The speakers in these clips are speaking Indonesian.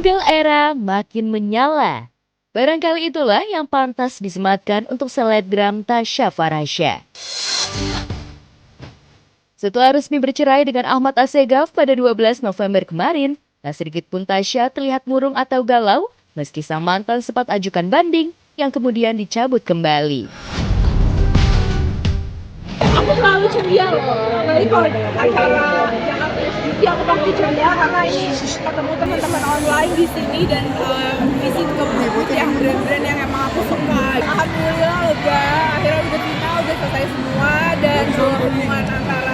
Google era makin menyala. Barangkali itulah yang pantas disematkan untuk selebgram Tasya Farahsya. Setelah resmi bercerai dengan Ahmad Assegaf pada 12 November kemarin, tak sedikit pun Tasya terlihat murung atau galau meski sang mantan sempat ajukan banding yang kemudian dicabut kembali. Aku selalu ceria loh, apalagi kalau acara Jakarta SDG aku pasti ceria karena ini ketemu teman-teman online di sini dan visit ke booth yang brand-brand yang emang aku suka. Alhamdulillah lega, akhirnya udah final, udah selesai semua dan hubungan antara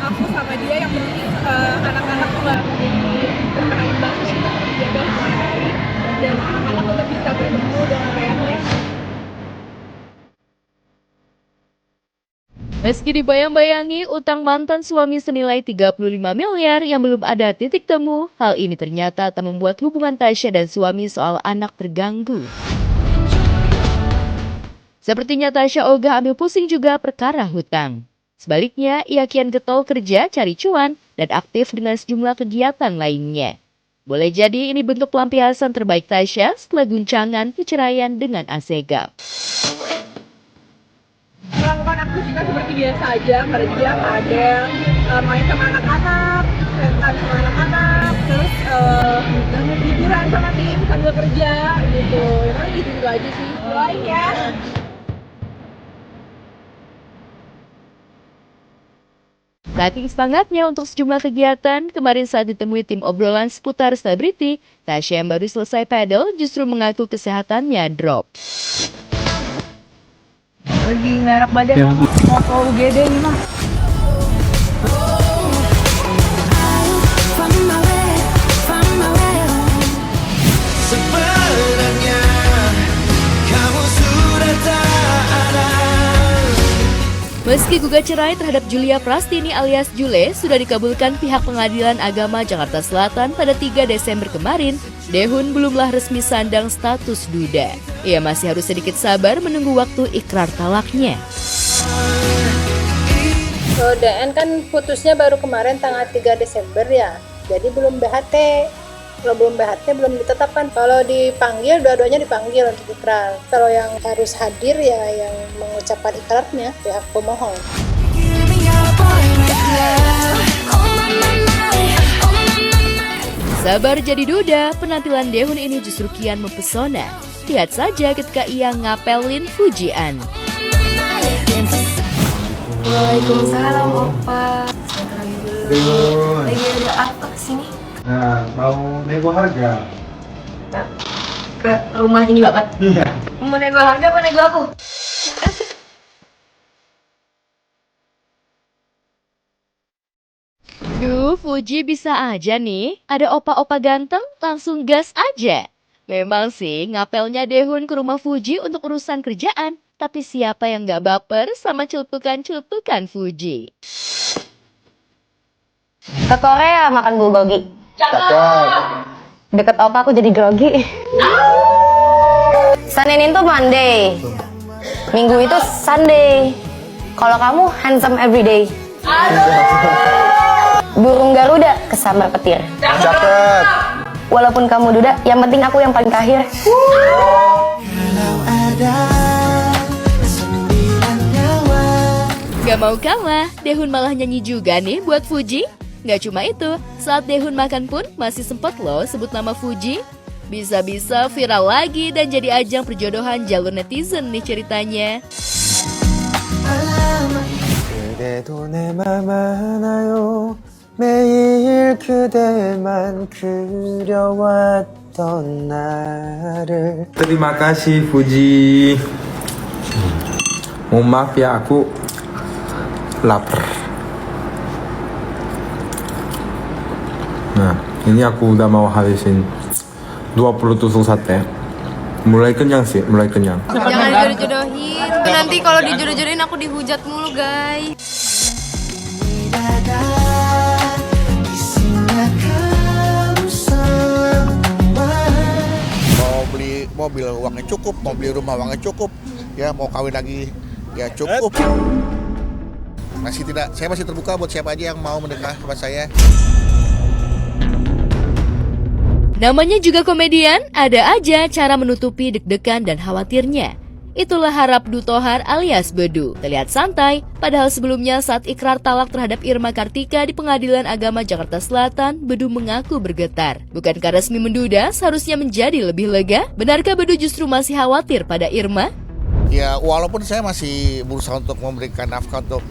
aku sama dia yang penting anak-anak tuh gak bermain bagus, kita menjaga semuanya dan anak-anak tetap bisa bertemu dengan baiknya. Meski dibayang-bayangi utang mantan suami senilai 35 miliar yang belum ada titik temu, hal ini ternyata tak membuat hubungan Tasya dan suami soal anak terganggu. Sepertinya Tasya ogah ambil pusing juga perkara hutang. Sebaliknya, ia kian getol kerja cari cuan dan aktif dengan sejumlah kegiatan lainnya. Boleh jadi ini bentuk pelampiasan terbaik Tasya setelah guncangan perceraian dengan Assegaf. Melakukan aktivitas seperti biasa aja karena dia ada main sama anak-anak, sentan sama anak-anak, terus hiburan sama tim sambil kerja gitu. Ya kan gitu aja sih. Doain ya. Saking semangatnya untuk sejumlah kegiatan, kemarin saat ditemui tim obrolan seputar selebriti, Tasya yang baru selesai paddle justru mengaku kesehatannya drop. Lagi ngerak badan ya. Mau ke UGD nih mah. Sebenarnya kamu sudah tak ada. Meski gugat cerai terhadap Julia Prastini alias Jule sudah dikabulkan pihak Pengadilan Agama Jakarta Selatan pada 3 Desember kemarin, Daehun belumlah resmi sandang status duda. Ia masih harus sedikit sabar menunggu waktu ikrar talaknya. Kalau DN kan putusnya baru kemarin tanggal 3 Desember ya, jadi belum BHT. Kalau belum BHT belum ditetapkan. Kalau dipanggil, dua-duanya dipanggil untuk ikrar. Kalau yang harus hadir ya yang mengucapkan ikrarnya pihak pemohon. Sabar jadi duda, penampilan Daehun ini justru kian mempesona. Lihat saja ketika ia ngapelin pujian. Waalaikumsalam Opa. Lagi ada apa kesini? Nah, mau nego harga? Ke rumah ini banget? Iya. Mau nego harga apa nego aku? Duh, Fuji bisa aja nih. Ada opa-opa ganteng, langsung gas aja. Memang sih, ngapelnya Daehun ke rumah Fuji untuk urusan kerjaan. Tapi siapa yang gak baper sama celpukan-celpukan Fuji? Ke Korea makan bulgogi. Cakep. Deket opa aku jadi grogi. Senin itu Monday. Minggu itu Sunday. Kalau kamu handsome everyday. Burung Garuda kesambar petir. Cakep. Walaupun kamu duda, yang penting aku yang paling terakhir. Gak mau kalah, Daehun malah nyanyi juga nih buat Fuji. Gak cuma itu, saat Daehun makan pun masih sempat loh sebut nama Fuji. Bisa-bisa viral lagi dan jadi ajang perjodohan jalur netizen nih ceritanya. 그래도 내 맘 알아요. 매일 그대만 그려왔던 나를. Terima kasih Fuji. Mohon maaf ya, aku lapar. Nah, ini aku udah mau habisin 20 tusuk sate. Mulai kenyang sih, mulai kenyang. Jangan dijodoh-jodohin. Nanti kalau dijodoh-jodohin aku dihujat mulu, guys. Mau beli mobil uangnya cukup, mau beli rumah uangnya cukup, ya mau kawin lagi ya cukup. Saya masih terbuka buat siapa aja yang mau menikah sama saya. Namanya juga komedian, ada aja cara menutupi deg-degan dan khawatirnya. Itulah harap Dutohar alias Bedu. Terlihat santai, padahal sebelumnya saat ikrar talak terhadap Irma Kartika di Pengadilan Agama Jakarta Selatan, Bedu mengaku bergetar. Bukankah resmi menduda seharusnya menjadi lebih lega? Benarkah Bedu justru masih khawatir pada Irma? Ya walaupun saya masih berusaha untuk memberikan nafkah untuk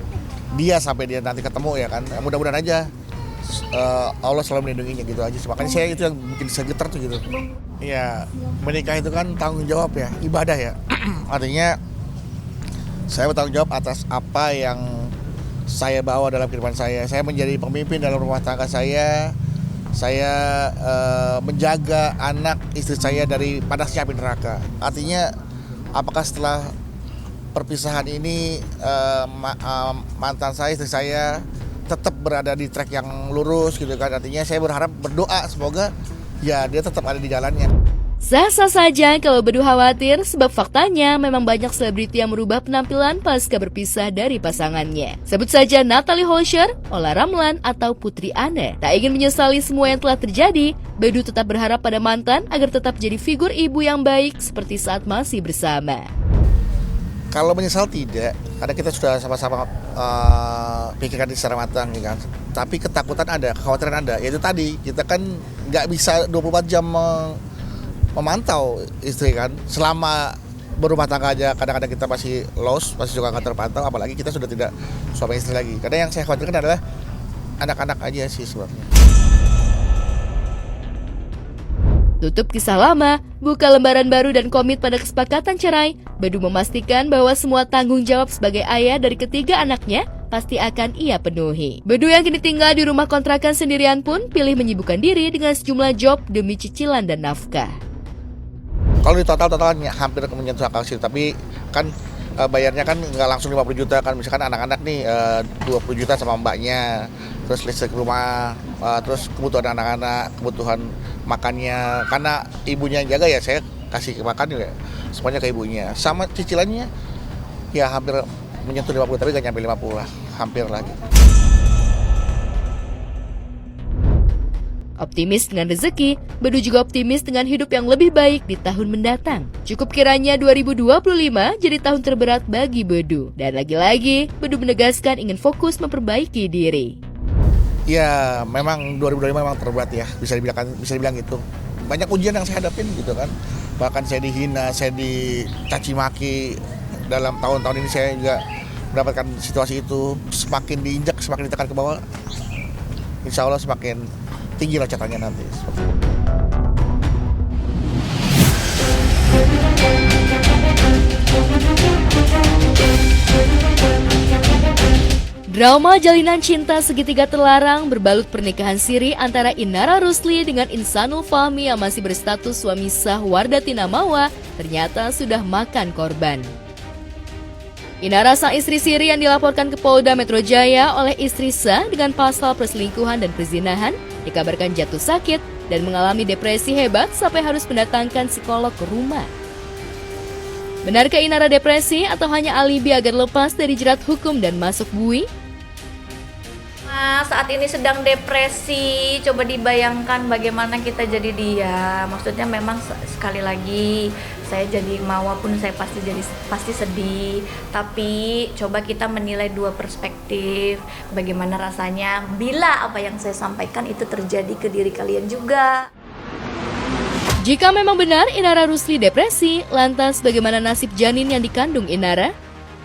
dia sampai dia nanti ketemu ya kan, mudah-mudahan aja Allah selalu melindunginya gitu aja. Makanya saya itu yang bikin saya getar tuh gitu. Ya menikah itu kan tanggung jawab ya, ibadah ya. Artinya saya bertanggung jawab atas apa yang saya bawa dalam kehidupan saya. Saya menjadi pemimpin dalam rumah tangga saya. Saya menjaga anak istri saya dari panasnya api neraka. Artinya apakah setelah perpisahan ini mantan saya, istri saya tetap berada di track yang lurus gitu kan. Artinya saya berdoa semoga ya dia tetap ada di jalannya. Sah-sah saja kalau Bedu khawatir, sebab faktanya memang banyak selebriti yang merubah penampilan pasca berpisah dari pasangannya. Sebut saja Natalie Holscher, Olla Ramlan, atau Putri Anne. Tak ingin menyesali semua yang telah terjadi, Bedu tetap berharap pada mantan agar tetap jadi figur ibu yang baik seperti saat masih bersama. Kalau menyesal tidak, karena kita sudah sama-sama pikirkan secara matang ya kan. Tapi ketakutan ada, kekhawatiran ada. Yaitu tadi, kita kan nggak bisa 24 jam memantau istri kan. Selama berumah tangga aja kadang-kadang kita masih lost, masih suka nggak terpantau. Apalagi kita sudah tidak suami istri lagi. Karena yang saya khawatirkan adalah anak-anak aja sih sebenarnya. Tutup kisah lama, buka lembaran baru dan komit pada kesepakatan cerai, Bedu memastikan bahwa semua tanggung jawab sebagai ayah dari ketiga anaknya pasti akan ia penuhi. Bedu yang kini tinggal di rumah kontrakan sendirian pun pilih menyibukkan diri dengan sejumlah job demi cicilan dan nafkah. Kalau di totalnya hampir menyentuh akal sih, tapi kan bayarnya kan nggak langsung 50 juta kan. Misalkan anak-anak nih 20 juta sama mbaknya, terus listrik rumah, terus kebutuhan anak-anak, kebutuhan makannya, karena ibunya yang jaga ya saya kasih makan juga semuanya ke ibunya. Sama cicilannya ya hampir menyentuh 50 tapi gak nyampe 50 lah, hampir lagi. Optimis dengan rezeki, Bedu juga optimis dengan hidup yang lebih baik di tahun mendatang. Cukup kiranya 2025 jadi tahun terberat bagi Bedu. Dan lagi-lagi, Bedu menegaskan ingin fokus memperbaiki diri. Ya memang 2025 memang terberat ya, bisa dibilang gitu. Banyak ujian yang saya hadapin gitu kan. Bahkan saya dihina, saya dicaci maki. Dalam tahun-tahun ini saya juga mendapatkan situasi itu. Semakin diinjak, semakin ditekan ke bawah, insya Allah semakin tinggi locatannya nanti. Drama jalinan cinta segitiga terlarang berbalut pernikahan siri antara Inara Rusli dengan Insanul Fahmi yang masih berstatus suami sah Wardati Namawa ternyata sudah makan korban. Inara sang istri siri yang dilaporkan ke Polda Metro Jaya oleh istri sah dengan pasal perselingkuhan dan perzinahan dikabarkan jatuh sakit dan mengalami depresi hebat sampai harus mendatangkan psikolog ke rumah. Benarkah Inara depresi atau hanya alibi agar lepas dari jerat hukum dan masuk bui? Saat ini sedang depresi, coba dibayangkan bagaimana kita jadi dia. Maksudnya memang sekali lagi saya jadi Mawa pun saya pasti sedih. Tapi coba kita menilai dua perspektif. Bagaimana rasanya bila apa yang saya sampaikan itu terjadi ke diri kalian juga. Jika memang benar Inara Rusli depresi, lantas bagaimana nasib janin yang dikandung Inara?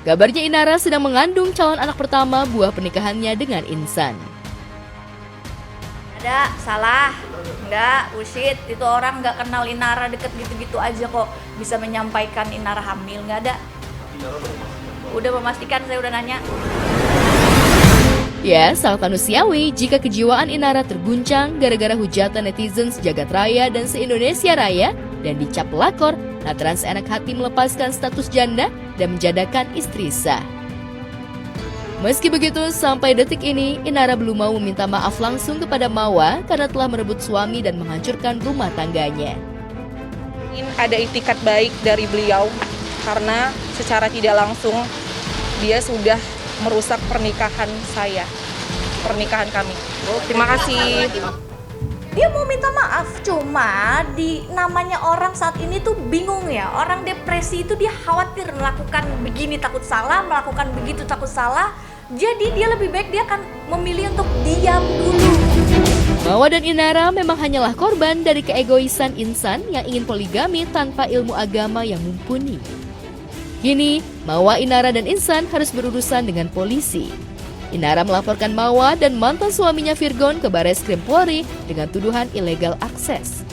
Kabarnya Inara sedang mengandung calon anak pertama buah pernikahannya dengan Insan. Ada salah, enggak, bullshit. Itu orang enggak kenal Inara deket gitu-gitu aja kok bisa menyampaikan Inara hamil, enggak ada. Udah memastikan, saya udah nanya. Ya, sangat manusiawi jika kejiwaan Inara terguncang gara-gara hujatan netizen sejagat raya dan se-Indonesia Raya dan dicap pelakor lantaran seenak hati melepaskan status janda dan menjadakan istri sah. Meski begitu, sampai detik ini Inara belum mau meminta maaf langsung kepada Mawa karena telah merebut suami dan menghancurkan rumah tangganya. Ada itikat baik dari beliau karena secara tidak langsung dia sudah merusak pernikahan saya, pernikahan kami. Terima kasih. dia mau minta maaf. Cuma di namanya orang saat ini tuh bingung ya. Orang depresi itu dia khawatir melakukan begini takut salah, melakukan begitu takut salah. Jadi dia lebih baik dia akan memilih untuk diam dulu. Mawa dan Inara memang hanyalah korban dari keegoisan insan yang ingin poligami tanpa ilmu agama yang mumpuni. Kini, Mawa, Inara, dan Insan harus berurusan dengan polisi. Inara melaporkan Mawa dan mantan suaminya Virgon ke Barreskrim Polri dengan tuduhan illegal akses.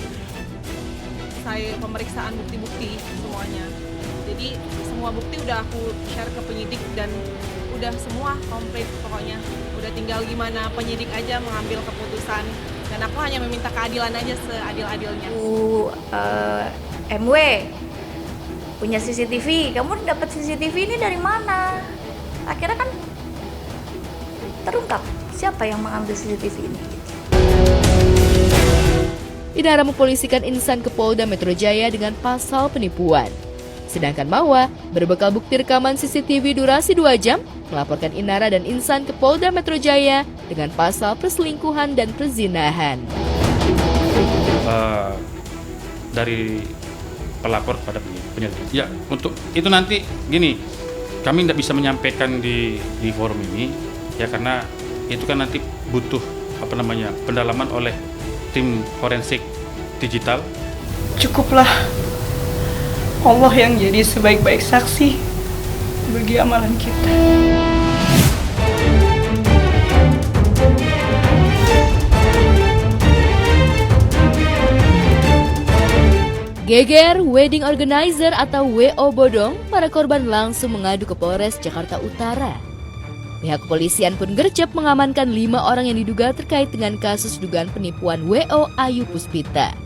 Saya pemeriksaan bukti-bukti semuanya. Jadi semua bukti udah aku share ke penyidik dan udah semua komplit pokoknya. Udah tinggal gimana penyidik aja mengambil keputusan. Dan aku hanya meminta keadilan aja seadil-adilnya. MW punya CCTV, kamu dapat CCTV ini dari mana? Akhirnya kan terungkap siapa yang mengambil CCTV ini. Inara mempolisikan Insan ke Polda Metro Jaya dengan pasal penipuan. Sedangkan Mawa berbekal bukti rekaman CCTV durasi 2 jam melaporkan Inara dan Insan ke Polda Metro Jaya dengan pasal perselingkuhan dan perzinahan. Dari pelapor pada penyelidik. Ya, untuk itu nanti gini, kami tidak bisa menyampaikan di forum ini ya karena itu kan nanti butuh pendalaman oleh tim forensik digital. Cukuplah Allah yang jadi sebaik-baik saksi bagi amalan kita. Geger wedding organizer atau WO bodong, para korban langsung mengadu ke Polres Jakarta Utara. Pihak kepolisian pun gercep mengamankan 5 orang yang diduga terkait dengan kasus dugaan penipuan WO Ayu Puspita.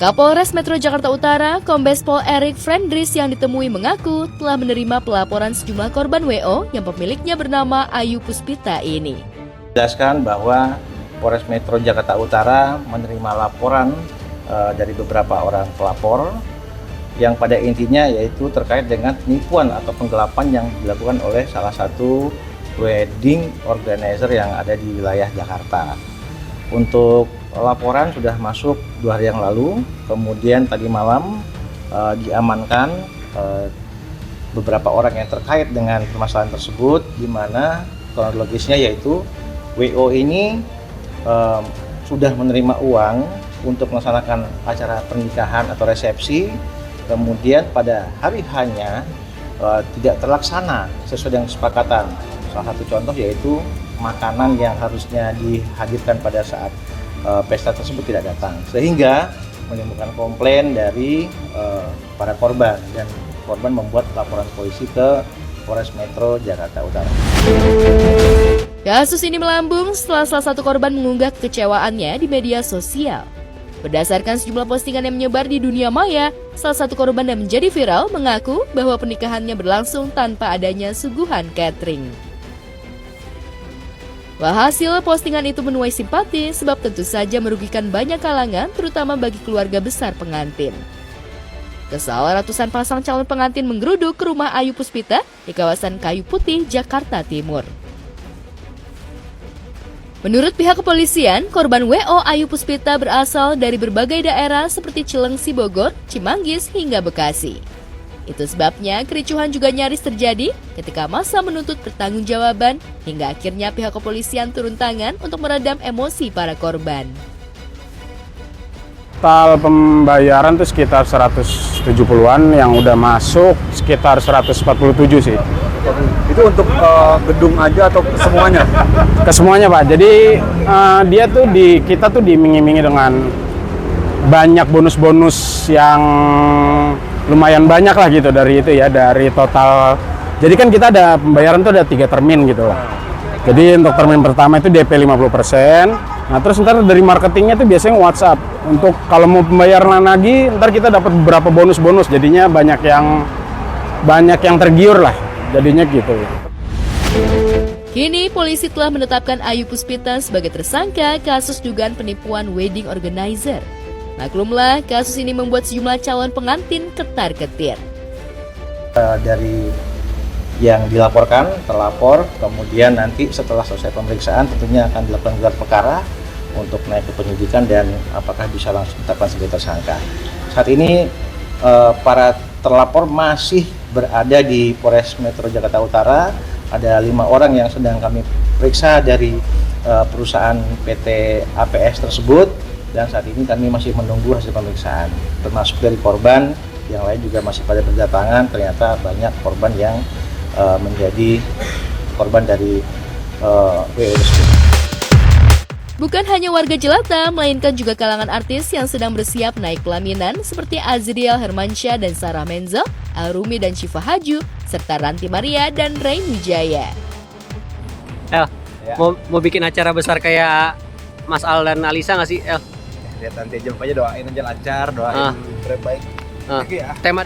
Kapolres Metro Jakarta Utara, Kombes Pol Erik Frendris yang ditemui mengaku telah menerima pelaporan sejumlah korban WO yang pemiliknya bernama Ayu Puspita ini. Jelaskan bahwa Polres Metro Jakarta Utara menerima laporan dari beberapa orang pelapor yang pada intinya yaitu terkait dengan penipuan atau penggelapan yang dilakukan oleh salah satu wedding organizer yang ada di wilayah Jakarta. Untuk laporan sudah masuk 2 hari yang lalu, kemudian tadi malam diamankan beberapa orang yang terkait dengan permasalahan tersebut, di mana kronologisnya yaitu WO ini sudah menerima uang untuk melaksanakan acara pernikahan atau resepsi, kemudian pada hari H-nya tidak terlaksana sesuai dengan kesepakatan. Salah satu contoh yaitu makanan yang harusnya dihadirkan pada saat pesta tersebut tidak datang, sehingga menimbulkan komplain dari para korban dan korban membuat laporan polisi ke Polres Metro Jakarta Utara. Kasus ini melambung setelah salah satu korban mengunggah kekecewaannya di media sosial. Berdasarkan sejumlah postingan yang menyebar di dunia maya, salah satu korban yang menjadi viral mengaku bahwa pernikahannya berlangsung tanpa adanya suguhan catering. Walhasil postingan itu menuai simpati sebab tentu saja merugikan banyak kalangan, terutama bagi keluarga besar pengantin. Kesal ratusan pasang calon pengantin menggeruduk ke rumah Ayu Puspita di kawasan Kayu Putih, Jakarta Timur. Menurut pihak kepolisian, korban WO Ayu Puspita berasal dari berbagai daerah seperti Cilengsi, Bogor, Cimanggis, hingga Bekasi. Itu sebabnya kericuhan juga nyaris terjadi ketika massa menuntut pertanggungjawaban hingga akhirnya pihak kepolisian turun tangan untuk meredam emosi para korban. Total pembayaran itu sekitar 170-an, yang udah masuk sekitar 147 sih. Itu untuk gedung aja atau semuanya? Kesemuanya Pak, jadi dia tuh kita tuh diiming-imingi dengan banyak bonus-bonus yang lumayan banyak lah gitu dari itu ya, dari total. Jadi kan kita ada pembayaran tuh ada 3 termin gitu. Jadi untuk termin pertama itu DP 50%. Nah terus ntar dari marketingnya tuh biasanya WhatsApp. Untuk kalau mau pembayaran lagi, ntar kita dapat beberapa bonus-bonus. Jadinya banyak yang tergiur lah. Jadinya gitu. Kini polisi telah menetapkan Ayu Puspita sebagai tersangka kasus dugaan penipuan wedding organizer. Maklumlah, kasus ini membuat sejumlah calon pengantin ketar-ketir. Dari yang dilaporkan, terlapor, kemudian nanti setelah selesai pemeriksaan tentunya akan dilakukan gelar perkara untuk naik ke penyidikan dan apakah bisa langsung ditetapkan sebagai tersangka. Saat ini para terlapor masih berada di Polres Metro Jakarta Utara. Ada 5 orang yang sedang kami periksa dari perusahaan PT APS tersebut, dan saat ini kami masih menunggu hasil pemeriksaan, termasuk dari korban. Yang lain juga masih pada berdatangan. Ternyata banyak korban yang menjadi korban dari WO tersebut. Bukan hanya warga jelata, melainkan juga kalangan artis yang sedang bersiap naik pelaminan seperti Azriel Hermansyah dan Sarah Menzel, Arumi dan Syifa Haju, serta Ranti Maria dan Ray Wijaya. El, mau bikin acara besar kayak Mas Al dan Alisa nggak sih, El? Lihat nanti aja, pokoknya doain aja lancar, doain terbaik. Tema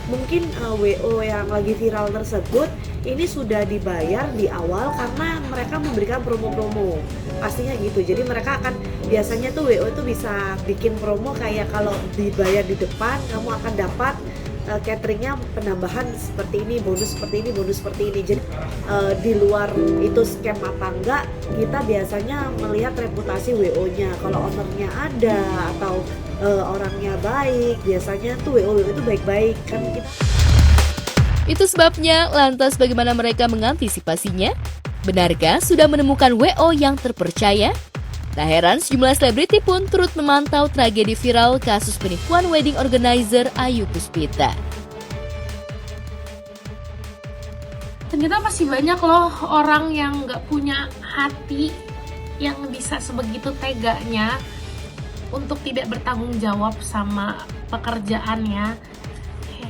mungkin WO yang lagi viral tersebut ini sudah dibayar di awal karena mereka memberikan promo-promo, pastinya gitu. Jadi mereka akan biasanya tuh WO itu bisa bikin promo kayak kalau dibayar di depan kamu akan dapat cateringnya penambahan seperti ini, bonus seperti ini, bonus seperti ini. Jadi di luar itu scam apa enggak, kita biasanya melihat reputasi WO-nya. Kalau ownernya ada atau orangnya baik, biasanya tuh WO itu baik-baik kan. Itu sebabnya, lantas bagaimana mereka mengantisipasinya? Benarkah sudah menemukan WO yang terpercaya? Tak heran sejumlah selebriti pun turut memantau tragedi viral kasus penipuan wedding organizer Ayu Puspita. Ternyata masih banyak loh orang yang nggak punya hati yang bisa sebegitu teganya untuk tidak bertanggung jawab sama pekerjaannya.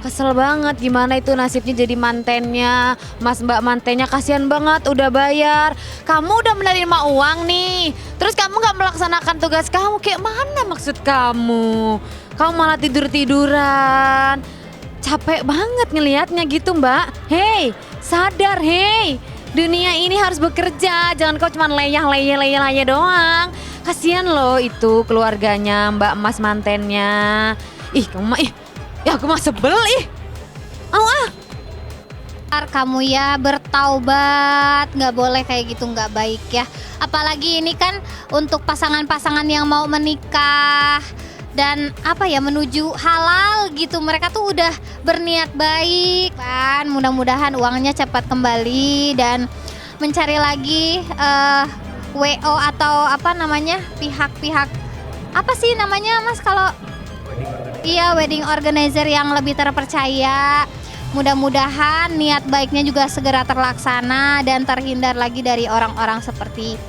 Kesel banget, gimana itu nasibnya jadi mantennya, mbak mantennya, kasihan banget udah bayar. Kamu udah menerima uang nih, terus kamu gak melaksanakan tugas kamu, kayak mana maksud kamu? Kamu malah tidur-tiduran. Capek banget ngelihatnya gitu mbak. Hei, sadar hei, dunia ini harus bekerja, jangan kau cuma leyeh doang. Kasihan loh itu keluarganya mbak emas mantennya. Ih kamu mah ya aku mah sebel ih. Kamu ya bertaubat, nggak boleh kayak gitu, nggak baik ya. Apalagi ini kan untuk pasangan-pasangan yang mau menikah dan menuju halal gitu. Mereka tuh udah berniat baik kan, mudah-mudahan uangnya cepat kembali dan mencari lagi WO atau pihak-pihak apa sih namanya mas kalau wedding organizer yang lebih terpercaya. Mudah-mudahan niat baiknya juga segera terlaksana dan terhindar lagi dari orang-orang seperti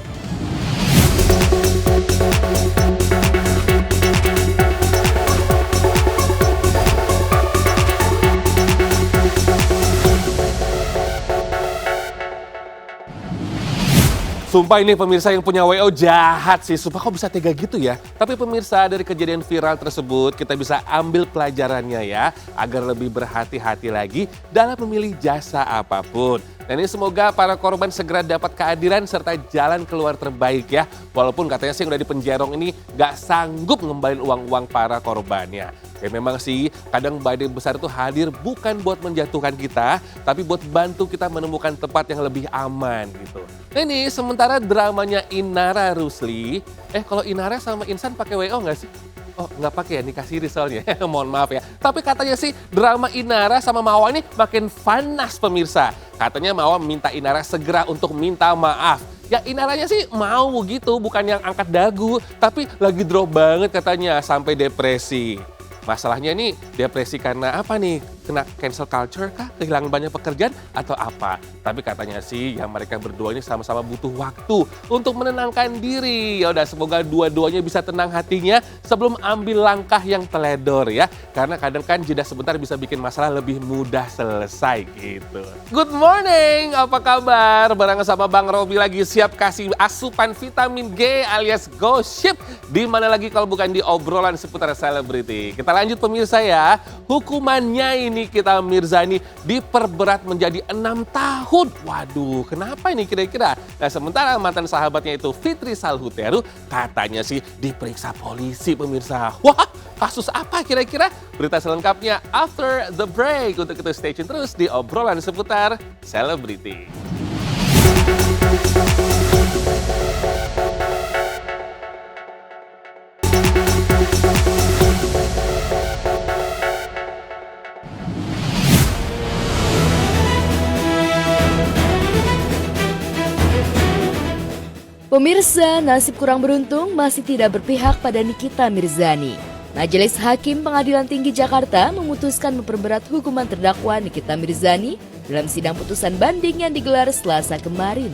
Sumpah ini pemirsa yang punya WO jahat sih, sumpah kok bisa tega gitu ya. Tapi pemirsa, dari kejadian viral tersebut kita bisa ambil pelajarannya ya, agar lebih berhati-hati lagi dalam memilih jasa apapun. Dan ini semoga para korban segera dapat keadilan serta jalan keluar terbaik ya. Walaupun katanya sih yang udah di penjerong ini gak sanggup ngembalin uang-uang para korbannya. Ya memang sih kadang badai besar itu hadir bukan buat menjatuhkan kita, tapi buat bantu kita menemukan tempat yang lebih aman gitu. Nah ini sementara dramanya Inara Rusli, kalau Inara sama Insan pakai WO nggak sih? Oh nggak pakai ya, nikah siri soalnya, mohon maaf ya. Tapi katanya sih drama Inara sama Mawar ini makin panas pemirsa. Katanya Mawar minta Inara segera untuk minta maaf. Ya Inaranya sih mau gitu, bukan yang angkat dagu, tapi lagi drop banget katanya sampai depresi. Masalahnya ini depresi karena apa nih? Kena cancel culture kah? Kehilangan banyak pekerjaan atau apa? Tapi katanya sih yang mereka berdua ini sama-sama butuh waktu untuk menenangkan diri. Ya udah semoga dua-duanya bisa tenang hatinya sebelum ambil langkah yang teledor ya. Karena kadang kan jeda sebentar bisa bikin masalah lebih mudah selesai gitu. Good morning, apa kabar? Bareng sama Bang Robi lagi siap kasih asupan vitamin G alias gosip. Di mana lagi kalau bukan di obrolan seputar selebriti. Kita lanjut pemirsa ya. Hukumannya ini kita Mirzani diperberat menjadi 6 tahun. Waduh, kenapa ini kira-kira? Nah, sementara mantan sahabatnya itu Fitri Salhuteru katanya sih diperiksa polisi pemirsa. Wah, kasus apa kira-kira? Berita selengkapnya after the break. Untuk itu stay tune terus di obrolan seputar selebriti. Pemirsa, nasib kurang beruntung masih tidak berpihak pada Nikita Mirzani. Majelis Hakim Pengadilan Tinggi Jakarta memutuskan memperberat hukuman terdakwa Nikita Mirzani dalam sidang putusan banding yang digelar Selasa kemarin.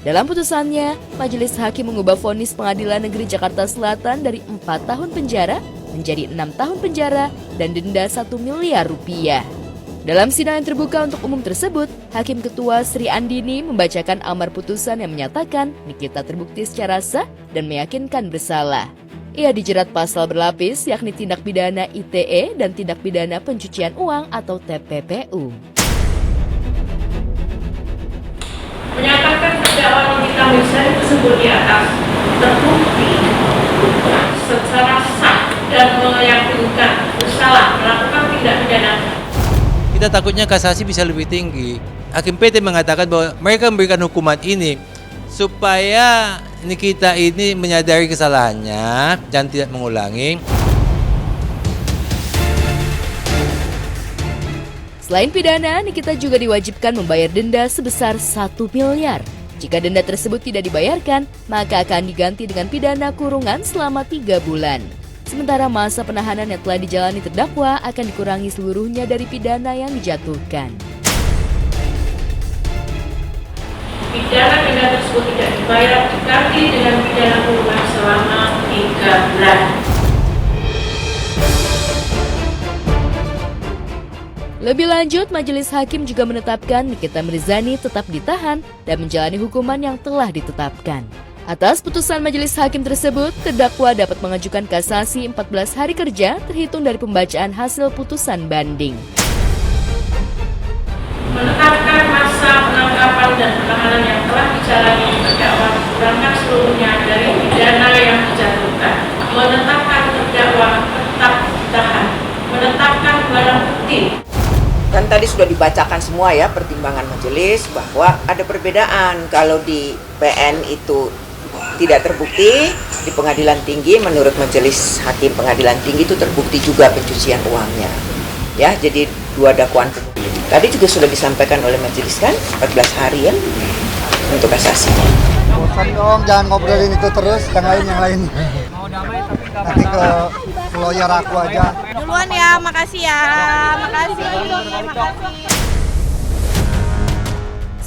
Dalam putusannya, Majelis Hakim mengubah vonis Pengadilan Negeri Jakarta Selatan dari 4 tahun penjara menjadi 6 tahun penjara dan denda 1 miliar rupiah. Dalam sidang yang terbuka untuk umum tersebut, Hakim Ketua Sri Andini membacakan amar putusan yang menyatakan Nikita terbukti secara sah dan meyakinkan bersalah. Ia dijerat pasal berlapis yakni tindak pidana ITE dan tindak pidana pencucian uang atau TPPU. Menyatakan terdakwa Nikita Mirzani tersebut di atas terbukti secara sah dan meyakinkan bersalah melakukan tindak pidana. Kita takutnya kasasi bisa lebih tinggi. Hakim PT mengatakan bahwa mereka memberikan hukuman ini supaya Nikita ini menyadari kesalahannya dan tidak mengulangi. Selain pidana, Nikita juga diwajibkan membayar denda sebesar 1 miliar. Jika denda tersebut tidak dibayarkan, maka akan diganti dengan pidana kurungan selama 3 bulan. Sementara masa penahanan yang telah dijalani terdakwa akan dikurangi seluruhnya dari pidana yang dijatuhkan. Pidana denda tersebut tidak dibayar diganti dengan pidana kurungan selama 3 bulan. Lebih lanjut, Majelis Hakim juga menetapkan Nikita Mirzani tetap ditahan dan menjalani hukuman yang telah ditetapkan. Atas putusan Majelis Hakim tersebut, terdakwa dapat mengajukan kasasi 14 hari kerja terhitung dari pembacaan hasil putusan banding. Menetapkan masa penangkapan dan penahanan yang telah dijalani terdakwa dikurangkan seluruhnya dari pidana yang dijatuhkan. Menetapkan terdakwa tetap ditahan. Menetapkan barang bukti. Kan tadi sudah dibacakan semua ya pertimbangan majelis bahwa ada perbedaan kalau di PN itu tidak terbukti, di pengadilan tinggi menurut majelis hakim pengadilan tinggi itu terbukti juga pencucian uangnya. Ya, jadi 2 dakwaan. Tadi juga sudah disampaikan oleh majelis kan 14 hari ya untuk kasasi. Bosan dong, jangan ngobrolin itu terus, yang lain. Nanti ke lawyer aku aja. Duluan ya, makasih ya. Makasih.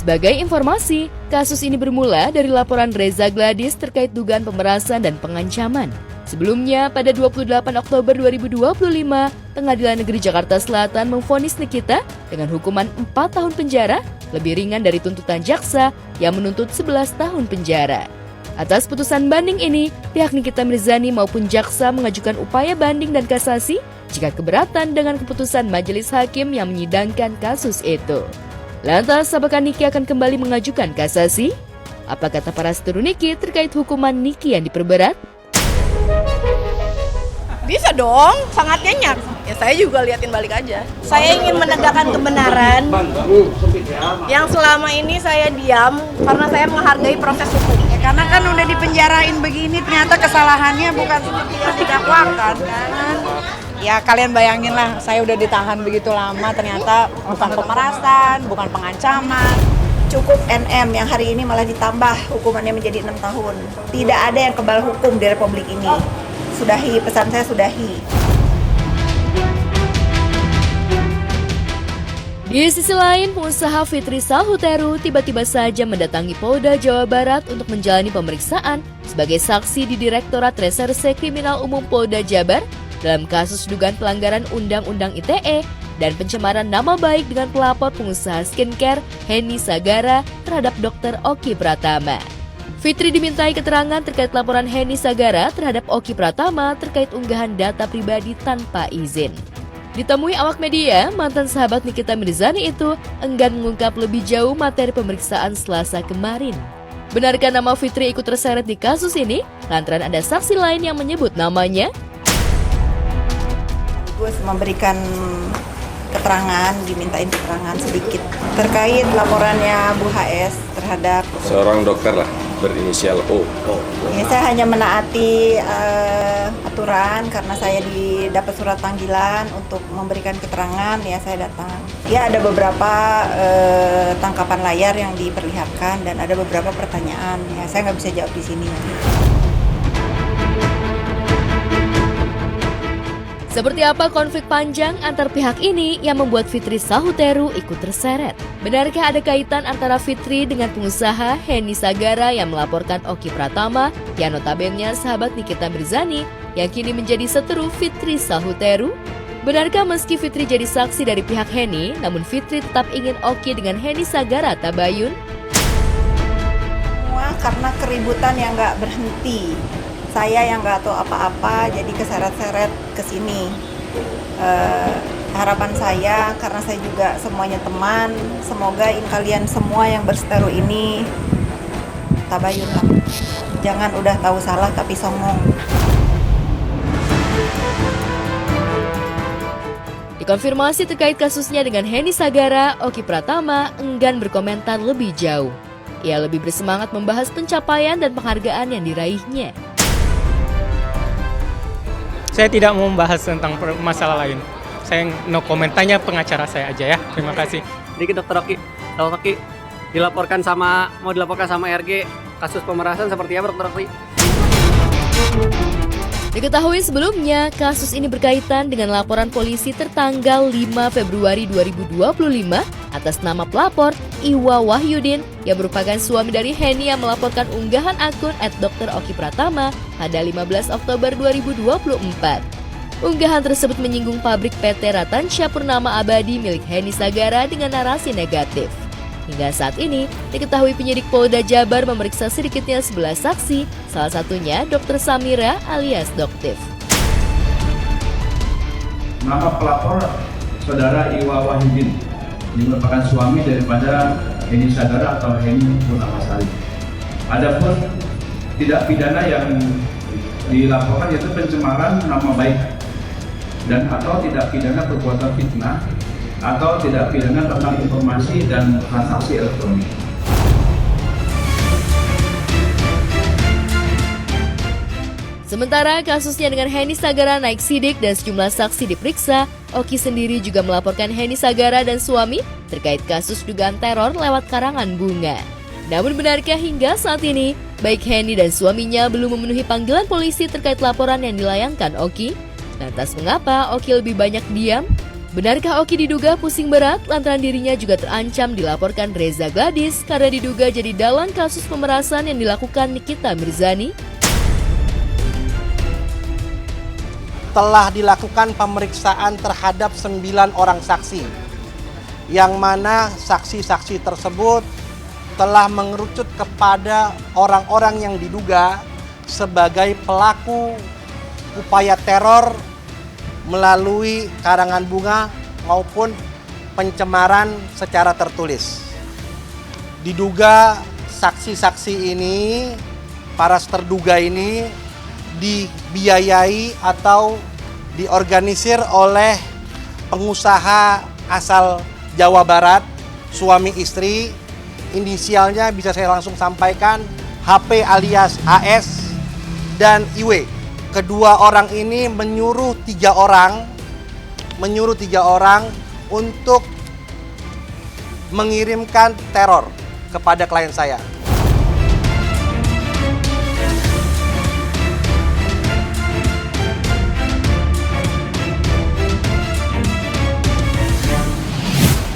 Sebagai informasi, kasus ini bermula dari laporan Reza Gladys terkait dugaan pemerasan dan pengancaman. Sebelumnya, pada 28 Oktober 2025, Pengadilan Negeri Jakarta Selatan memvonis Nikita dengan hukuman 4 tahun penjara, lebih ringan dari tuntutan jaksa yang menuntut 11 tahun penjara. Atas putusan banding ini, pihak Nikita Mirzani maupun jaksa mengajukan upaya banding dan kasasi jika keberatan dengan keputusan Majelis Hakim yang menyidangkan kasus itu. Lantas, apakah Niki akan kembali mengajukan kasasi? Apa kata para seteru Niki terkait hukuman Niki yang diperberat? Bisa dong, sangat nyenyak. Ya saya juga liatin balik aja. Saya ingin menegakkan kebenaran yang selama ini saya diam karena saya menghargai proses hukum. Ya, karena kan udah dipenjarain begini, ternyata kesalahannya bukan seperti yang didakwakan kan. Ya kalian bayangin lah, saya udah ditahan begitu lama, ternyata bukan pemerasan, bukan pengancaman. Cukup NM yang hari ini malah ditambah hukumannya menjadi 6 tahun. Tidak ada yang kebal hukum di Republik ini. Sudahi, pesan saya sudahi. Di sisi lain, pengusaha Fitri Salhuteru tiba-tiba saja mendatangi Polda Jawa Barat untuk menjalani pemeriksaan sebagai saksi di Direktorat Reserse Kriminal Umum Polda Jabar dalam kasus dugaan pelanggaran Undang-Undang ITE dan pencemaran nama baik dengan pelapor pengusaha skincare Henny Sagara terhadap Dr. Oki Pratama. Fitri dimintai keterangan terkait laporan Henny Sagara terhadap Oki Pratama terkait unggahan data pribadi tanpa izin. Ditemui awak media, mantan sahabat Nikita Mirzani itu enggan mengungkap lebih jauh materi pemeriksaan Selasa kemarin. Benarkah nama Fitri ikut terseret di kasus ini? Lantaran ada saksi lain yang menyebut namanya? Gue memberikan keterangan, dimintain keterangan sedikit terkait laporannya Bu HS terhadap seorang dokter lah. berinisial O. Ya, saya hanya menaati aturan karena saya dapat surat panggilan untuk memberikan keterangan, ya saya datang. Ya ada beberapa tangkapan layar yang diperlihatkan dan ada beberapa pertanyaan. Ya saya nggak bisa jawab di sini. Seperti apa konflik panjang antar pihak ini yang membuat Fitri Sahuteru ikut terseret? Benarkah ada kaitan antara Fitri dengan pengusaha Henny Sagara yang melaporkan Oki Pratama yang notabene sahabat Nikita Mirzani yang kini menjadi seteru Fitri Sahuteru? Benarkah meski Fitri jadi saksi dari pihak Henny, namun Fitri tetap ingin Oki dengan Henny Sagara tabayun? Semua karena keributan yang nggak berhenti. Saya yang nggak tahu apa-apa jadi keseret-seret ke sini. Harapan saya karena saya juga semuanya teman, semoga kalian semua yang berseteru ini tabayun lah. Jangan udah tahu salah tapi songong. Dikonfirmasi terkait kasusnya dengan Henny Sagara, Oki Pratama enggan berkomentar lebih jauh. Ia lebih bersemangat membahas pencapaian dan penghargaan yang diraihnya. Saya tidak mau membahas tentang masalah lain. Saya no comment, tanya pengacara saya aja ya. Terima kasih. Dikit Dokter Oki, mau dilaporkan sama RG kasus pemerasan seperti apa Dokter Oki? Diketahui sebelumnya, kasus ini berkaitan dengan laporan polisi tertanggal 5 Februari 2025 atas nama pelapor Iwa Wahyudin yang merupakan suami dari Henny yang melaporkan unggahan akun @dr_oki_pratama pada 15 Oktober 2024. Unggahan tersebut menyinggung pabrik PT Ratansya Purnama Abadi milik Henny Sagara dengan narasi negatif. Hingga saat ini, diketahui penyidik Polda Jabar memeriksa sedikitnya 11 saksi, salah satunya Dr. Samira alias Doktif. Nama pelapor Saudara Iwa Wahyudin, yang merupakan suami daripada Henny Sagara atau Henny Purnamasari. Adapun tindak pidana yang dilaporkan yaitu pencemaran nama baik dan atau tindak pidana perbuatan fitnah atau tidak pidana tentang informasi dan transaksi elektronik. Sementara kasusnya dengan Henny Sagara naik sidik dan sejumlah saksi diperiksa, Oki sendiri juga melaporkan Henny Sagara dan suami terkait kasus dugaan teror lewat karangan bunga. Namun benarkah hingga saat ini, baik Henny dan suaminya belum memenuhi panggilan polisi terkait laporan yang dilayangkan Oki? Lantas mengapa Oki lebih banyak diam? Benarkah Oki diduga pusing berat lantaran dirinya juga terancam dilaporkan Reza Gladys karena diduga jadi dalang kasus pemerasan yang dilakukan Nikita Mirzani? Telah dilakukan pemeriksaan terhadap 9 orang saksi, yang mana saksi-saksi tersebut telah mengerucut kepada orang-orang yang diduga sebagai pelaku upaya teror melalui karangan bunga maupun pencemaran secara tertulis. Diduga saksi-saksi ini, para terduga ini dibiayai atau diorganisir oleh pengusaha asal Jawa Barat, suami istri, inisialnya bisa saya langsung sampaikan, HP alias AS dan IW. Kedua orang ini menyuruh tiga orang untuk mengirimkan teror kepada klien saya.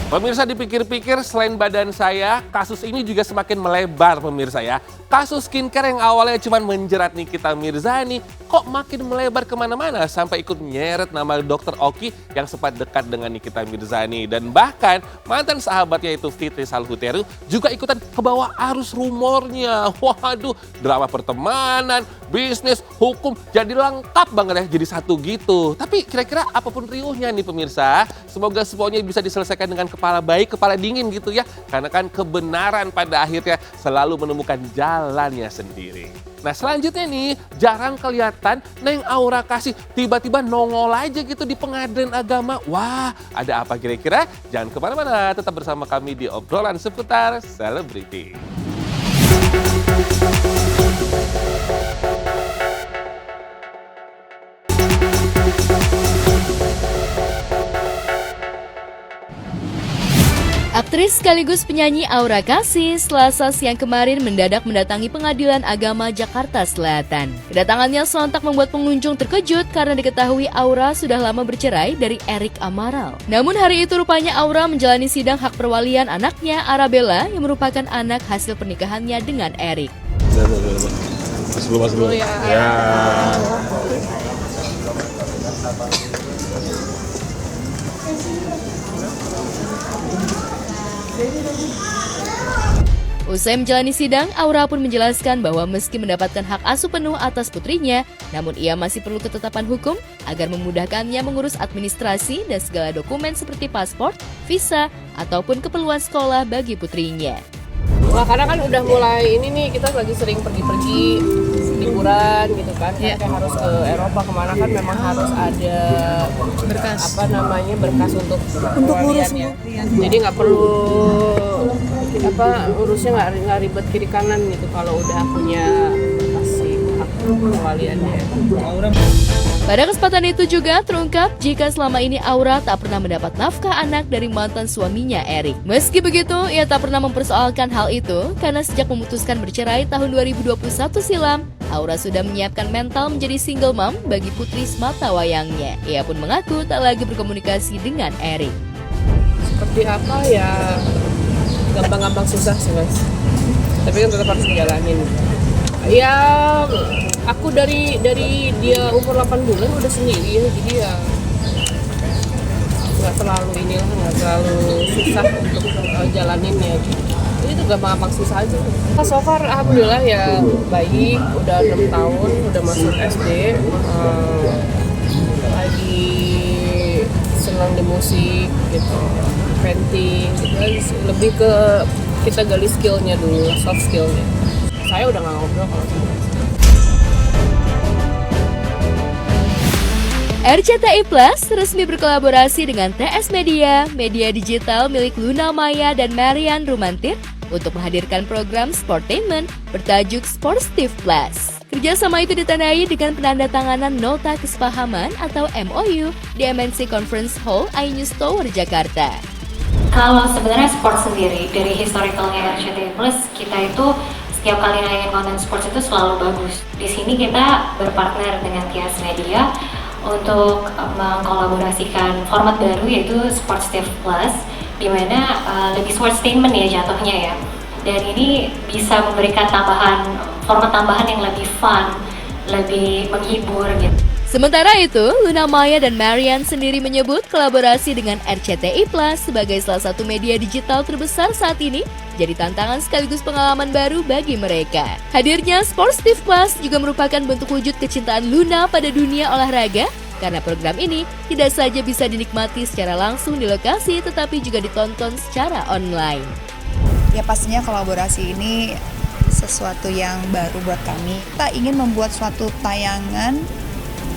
Pemirsa, dipikir-pikir selain badan saya, kasus ini juga semakin melebar pemirsa ya. Kasus skincare yang awalnya cuma menjerat Nikita Mirzani, kok makin melebar kemana-mana sampai ikut nyeret nama Dr. Oki yang sempat dekat dengan Nikita Mirzani. Dan bahkan mantan sahabatnya itu Fitri Sahuteru juga ikutan ke bawah arus rumornya. Waduh, drama pertemanan, bisnis, hukum, jadi lengkap banget ya, jadi satu gitu. Tapi kira-kira apapun riuhnya nih pemirsa, semoga semuanya bisa diselesaikan dengan kepala baik, kepala dingin gitu ya. Karena kan kebenaran pada akhirnya selalu menemukan jalannya sendiri. Nah selanjutnya nih, jarang kelihatan Neng Aura Kasih tiba-tiba nongol aja gitu di pengadilan agama. Wah, ada apa kira-kira? Jangan kemana-mana, tetap bersama kami di obrolan seputar selebriti. Aktris sekaligus penyanyi Aura Kasih Selasa siang kemarin mendadak mendatangi Pengadilan Agama Jakarta Selatan. Kedatangannya sontak membuat pengunjung terkejut karena diketahui Aura sudah lama bercerai dari Erik Amaral. Namun hari itu rupanya Aura menjalani sidang hak perwalian anaknya Arabella yang merupakan anak hasil pernikahannya dengan Erik. Masuk dulu. Ya. Usai menjalani sidang, Aura pun menjelaskan bahwa meski mendapatkan hak asuh penuh atas putrinya, namun ia masih perlu ketetapan hukum agar memudahkannya mengurus administrasi dan segala dokumen seperti paspor, visa, ataupun keperluan sekolah bagi putrinya. Nah, karena kan udah mulai ini nih, kita lagi sering pergi-pergi liburan gitu kan, kayak harus ke Eropa kemana kan memang harus ada berkas berkas untuk perwaliannya. Jadi nggak perlu urusnya nggak ribet kiri kanan gitu kalau udah punya berkas hak perwaliannya. Pada kesempatan itu juga terungkap jika selama ini Aura tak pernah mendapat nafkah anak dari mantan suaminya Erik. Meski begitu, ia tak pernah mempersoalkan hal itu karena sejak memutuskan bercerai tahun 2021 silam, Aura sudah menyiapkan mental menjadi single mom bagi putri sematawayangnya. Ia pun mengaku tak lagi berkomunikasi dengan Erik. Seperti apa ya, gampang-gampang susah sih mas, tapi kan tetap harus dijalanin. Ya, aku dari dia umur 8 bulan udah sendiri ya, jadi ya nggak terlalu susah untuk jalaninnya. Jadi itu gampang-gampang susah aja. So far alhamdulillah ya baik, udah 6 tahun, udah masuk SD, lagi senang di musik gitu, painting gitu. Lebih ke kita gali skillnya dulu, soft skillnya. Saya udah nggak ngobrol kalau sama. RCTI Plus resmi berkolaborasi dengan TS Media, media digital milik Luna Maya dan Marian Rumantir untuk menghadirkan program Sportainment bertajuk Sportstive Plus. Kerjasama itu ditandai dengan penandatanganan Nota Kesepahaman atau MOU di MNC Conference Hall iNews Tower, Jakarta. Kalau sebenarnya sport sendiri, dari historicalnya RCTI Plus, kita itu setiap kali nayangin konten sports itu selalu bagus. Di sini kita berpartner dengan TS Media untuk mengkolaborasikan format baru yaitu Sportstive Plus, di mana lebih sportainment ya jatuhnya ya. Dan ini bisa memberikan format tambahan yang lebih fun, lebih menghibur gitu. Sementara itu, Luna Maya dan Marian sendiri menyebut kolaborasi dengan RCTI Plus sebagai salah satu media digital terbesar saat ini jadi tantangan sekaligus pengalaman baru bagi mereka. Hadirnya Sportstive Plus juga merupakan bentuk wujud kecintaan Luna pada dunia olahraga karena program ini tidak saja bisa dinikmati secara langsung di lokasi tetapi juga ditonton secara online. Ya pastinya kolaborasi ini sesuatu yang baru buat kami. Kita ingin membuat suatu tayangan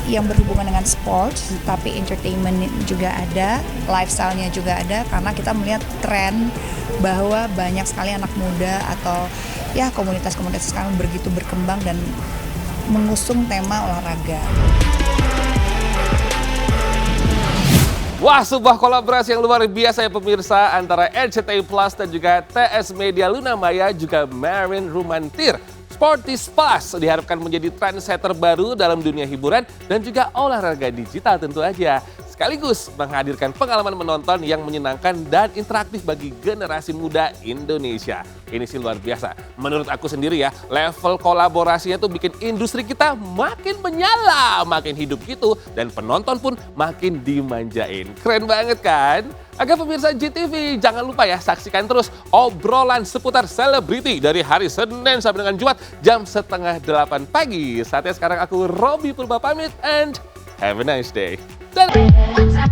yang berhubungan dengan sports, tapi entertainment juga ada, lifestyle-nya juga ada, karena kita melihat tren bahwa banyak sekali anak muda atau ya komunitas-komunitas sekarang begitu berkembang dan mengusung tema olahraga. Wah, sebuah kolaborasi yang luar biasa ya pemirsa antara RCTI Plus dan juga TS Media Luna Maya juga Marian Rumantir. Sportstive Plus diharapkan menjadi trendsetter baru dalam dunia hiburan dan juga olahraga digital tentu aja. Sekaligus menghadirkan pengalaman menonton yang menyenangkan dan interaktif bagi generasi muda Indonesia. Ini sih luar biasa. Menurut aku sendiri ya, level kolaborasinya tuh bikin industri kita makin menyala, makin hidup gitu. Dan penonton pun makin dimanjain. Keren banget kan? Agar pemirsa GTV, jangan lupa ya saksikan terus obrolan seputar selebriti dari hari Senin sampai dengan Jumat jam 7:30 pagi. Saatnya sekarang aku Robby Purba pamit and have a nice day. Dadah!